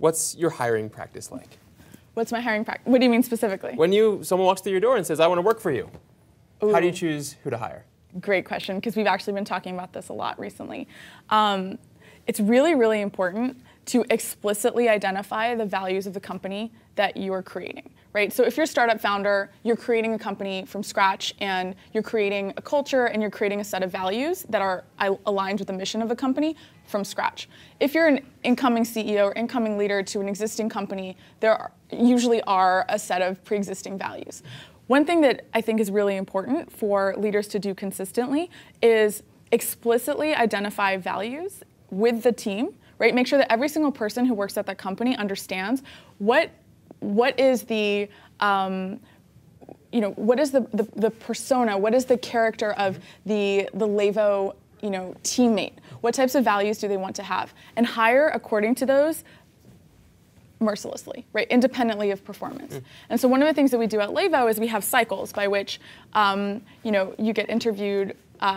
What's your hiring practice like? What's my hiring practice? What do you mean specifically? When someone walks through your door and says, I want to work for you, Ooh. how do you choose who to hire? Great question, because we've actually been talking about this a lot recently. It's really, really important to explicitly identify the values of the company that you are creating, right? So if you're a startup founder, you're creating a company from scratch and you're creating a culture and you're creating a set of values that are aligned with the mission of the company from scratch. If you're an incoming CEO or incoming leader to an existing company, usually are a set of pre-existing values. One thing that I think is really important for leaders to do consistently is explicitly identify values with the team, right? Make sure that every single person who works at that company understands what is the what is the persona, what is the character of the Levo teammate? What types of values do they want to have? And hire according to those mercilessly, right? Independently of performance. And so one of the things that we do at Levo is we have cycles by which you get interviewed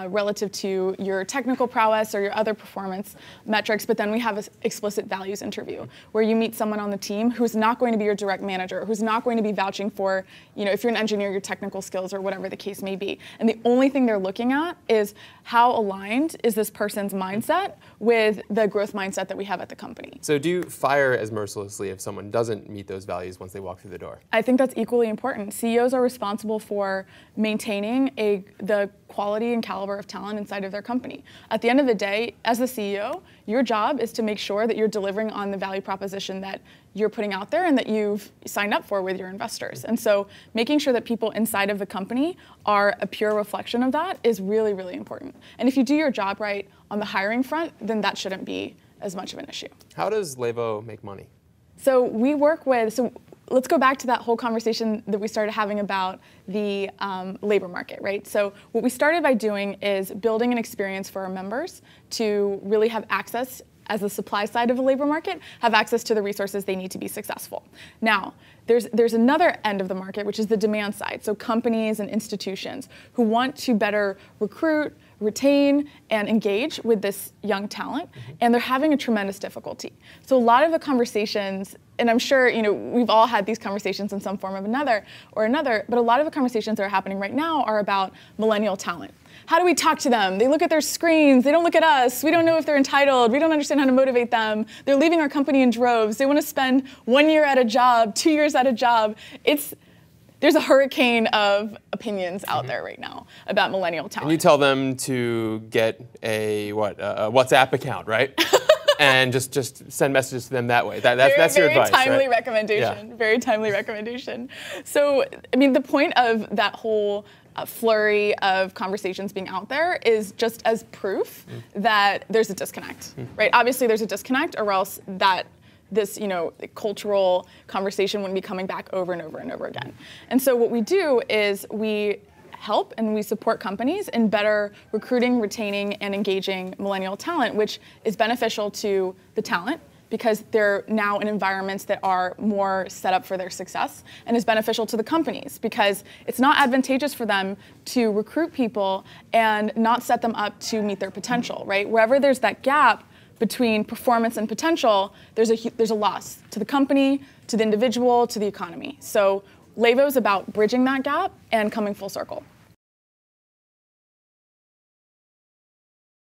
relative to your technical prowess or your other performance metrics, but then we have an explicit values interview where you meet someone on the team who's not going to be your direct manager, who's not going to be vouching for, if you're an engineer, your technical skills or whatever the case may be. And the only thing they're looking at is how aligned is this person's mindset with the growth mindset that we have at the company. So do you fire as mercilessly if someone doesn't meet those values once they walk through the door? I think that's equally important. CEOs are responsible for maintaining the quality and caliber of talent inside of their company. At the end of the day, as the CEO, your job is to make sure that you're delivering on the value proposition that you're putting out there and that you've signed up for with your investors. And so making sure that people inside of the company are a pure reflection of that is really, really important. And if you do your job right on the hiring front, then that shouldn't be as much of an issue. How does Levo make money? So we work with, let's go back to that whole conversation that we started having about the labor market, right? So what we started by doing is building an experience for our members to really have access, as the supply side of the labor market, have access to the resources they need to be successful. Now, there's another end of the market, which is the demand side. So companies and institutions who want to better recruit, retain, and engage with this young talent, and they're having a tremendous difficulty. So a lot of the conversations, and I'm sure we've all had these conversations in some form of another, but a lot of the conversations that are happening right now are about millennial talent. How do we talk to them? They look at their screens, they don't look at us, we don't know if they're entitled, we don't understand how to motivate them, they're leaving our company in droves, they want to spend 1 year at a job, 2 years at a job. There's a hurricane of opinions out there right now about millennial talent. And you tell them to get a WhatsApp account, right? And just send messages to them that way. That's your advice, Very timely right? recommendation. Yeah. Very timely recommendation. So, I mean, the point of that whole flurry of conversations being out there is just as proof that there's a disconnect, right? Obviously, there's a disconnect, or else this cultural conversation wouldn't be coming back over and over and over again. And so what we do is we help and we support companies in better recruiting, retaining, and engaging millennial talent, which is beneficial to the talent because they're now in environments that are more set up for their success, and is beneficial to the companies because it's not advantageous for them to recruit people and not set them up to meet their potential, right? Wherever there's that gap between performance and potential, there's a loss to the company, to the individual, to the economy. So Levo is about bridging that gap and coming full circle.